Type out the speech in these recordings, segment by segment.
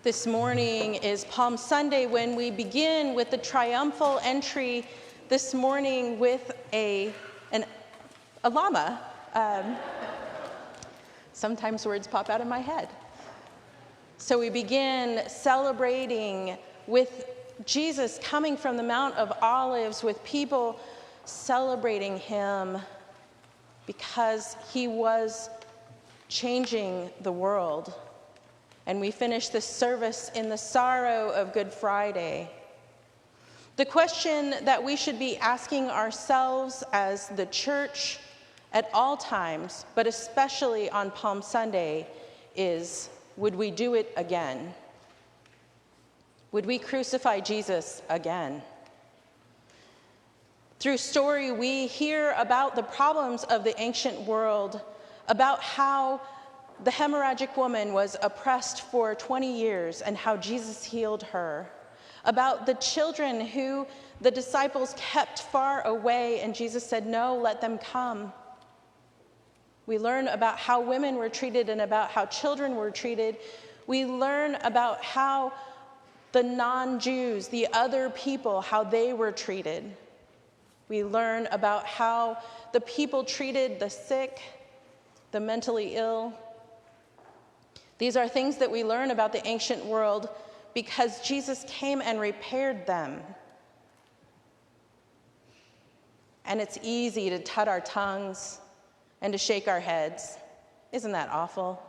This morning is Palm Sunday, when we begin with the triumphal entry this morning with a llama. Sometimes words pop out of my head. So we begin celebrating with Jesus coming from the Mount of Olives, with people celebrating him because he was changing the world. And we finish this service in the sorrow of Good Friday. The question that we should be asking ourselves as the church at all times, but especially on Palm Sunday, is, would we do it again? Would we crucify Jesus again? Through story, we hear about the problems of the ancient world, about how the hemorrhagic woman was oppressed for 20 years and how Jesus healed her. About the children who the disciples kept far away and Jesus said, "No, let them come." We learn about how women were treated and about how children were treated. We learn about how the non-Jews, the other people, how they were treated. We learn about how the people treated the sick, the mentally ill. These are things that we learn about the ancient world because Jesus came and repaired them. And it's easy to tut our tongues and to shake our heads. Isn't that awful?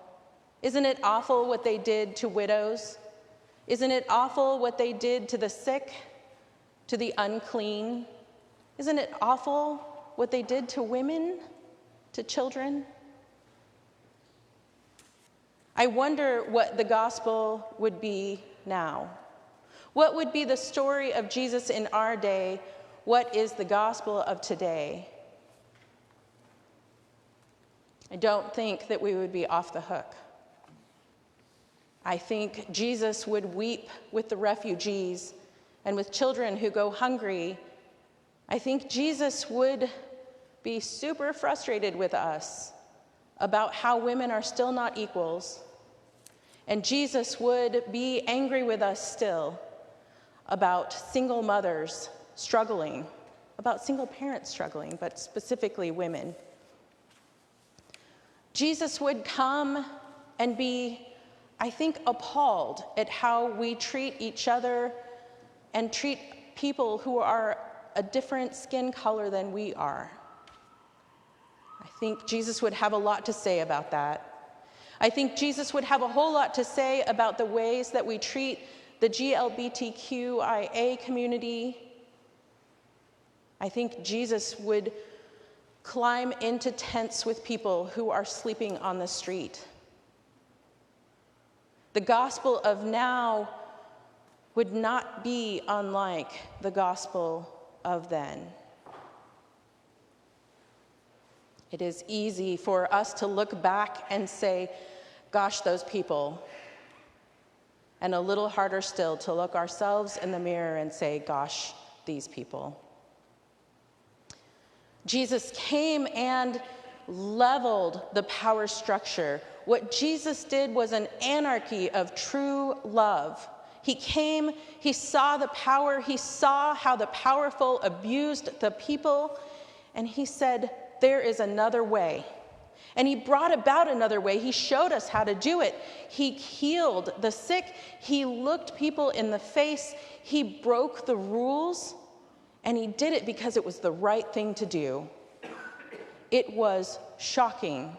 Isn't it awful what they did to widows? Isn't it awful what they did to the sick, to the unclean? Isn't it awful what they did to women, to children? I wonder what the gospel would be now. What would be the story of Jesus in our day? What is the gospel of today? I don't think that we would be off the hook. I think Jesus would weep with the refugees and with children who go hungry. I think Jesus would be super frustrated with us about how women are still not equals. And Jesus would be angry with us still about single mothers struggling, about single parents struggling, but specifically women. Jesus would come and be, I think, appalled at how we treat each other and treat people who are a different skin color than we are. I think Jesus would have a lot to say about that. I think Jesus would have a whole lot to say about the ways that we treat the GLBTQIA community. I think Jesus would climb into tents with people who are sleeping on the street. The gospel of now would not be unlike the gospel of then. It is easy for us to look back and say, gosh, those people. And a little harder still to look ourselves in the mirror and say, gosh, these people. Jesus came and leveled the power structure. What Jesus did was an anarchy of true love. He came, he saw the power, he saw how the powerful abused the people, and he said, there is another way. And he brought about another way. He showed us how to do it. He healed the sick. He looked people in the face. He broke the rules. And he did it because it was the right thing to do. It was shocking.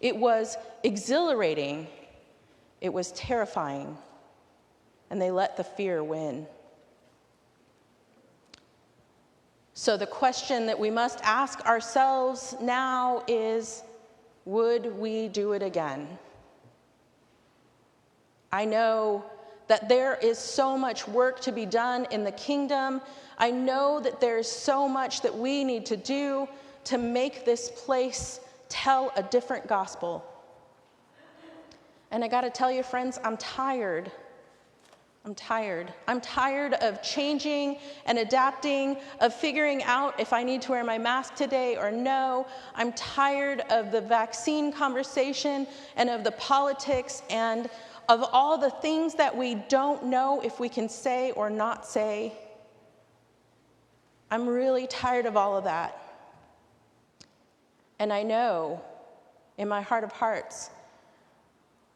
It was exhilarating. It was terrifying. And they let the fear win. So the question that we must ask ourselves now is, would we do it again? I know that there is so much work to be done in the kingdom. I know that there's so much that we need to do to make this place tell a different gospel. And I gotta tell you, friends, I'm tired. I'm tired. I'm tired of changing and adapting, of figuring out if I need to wear my mask today or no. I'm tired of the vaccine conversation and of the politics and of all the things that we don't know if we can say or not say. I'm really tired of all of that. And I know in my heart of hearts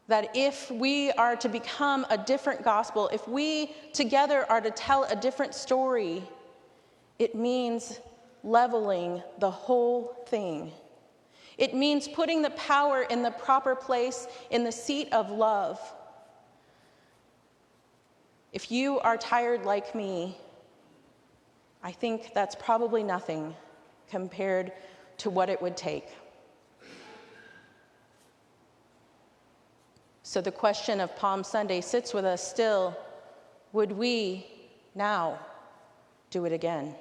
that if we are to become a different gospel, if we together are to tell a different story, it means leveling the whole thing. It means putting the power in the proper place in the seat of love. If you are tired like me, I think that's probably nothing compared to what it would take. So the question of Palm Sunday sits with us still. Would we now do it again?